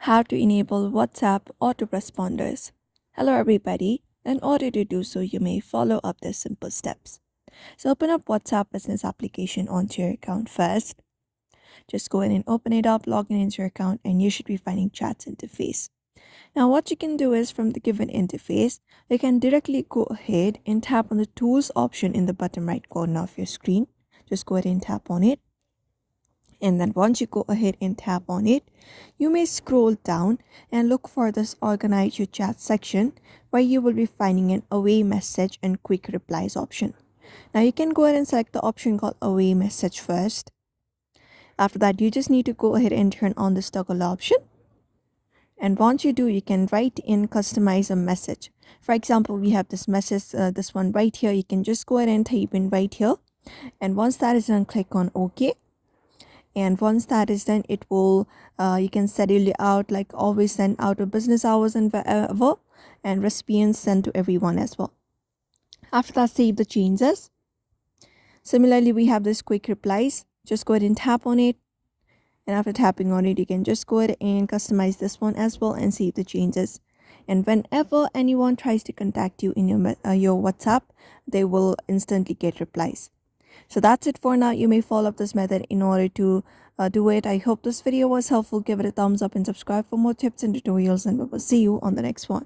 how to enable WhatsApp autoresponders. Hello everybody. In order to do so, you may follow up the simple steps. So open up WhatsApp business application onto your account first. Just go ahead and open it up, log in into your account, and you should be finding chats interface. Now what you can do is from the given interface, you can directly go ahead and tap on the tools option in the bottom right corner of your screen. Just go ahead and tap on it. And then once you go ahead and tap on it, you may scroll down and look for this organize your chat section where you will be finding an away message and quick replies option. Now you can go ahead and select the option called away message first. After that, you just need to go ahead and turn on this toggle option. And once you do, you can write in customize a message. For example, we have this message, this one right here. You can just go ahead and type in right here. And once that is done, click on OK. And once that is done, it will you can schedule it out like always send out of business hours and wherever, and recipients sent to everyone as well. After that, save the changes. Similarly, we have this quick replies. Just go ahead and tap on it, and after tapping on it, you can just go ahead and customize this one as well and save the changes. And whenever anyone tries to contact you in your WhatsApp, they will instantly get replies. So that's it for now. You may follow up this method in order to do it. I hope this video was helpful. Give it a thumbs up and subscribe for more tips and tutorials, and we will see you on the next one.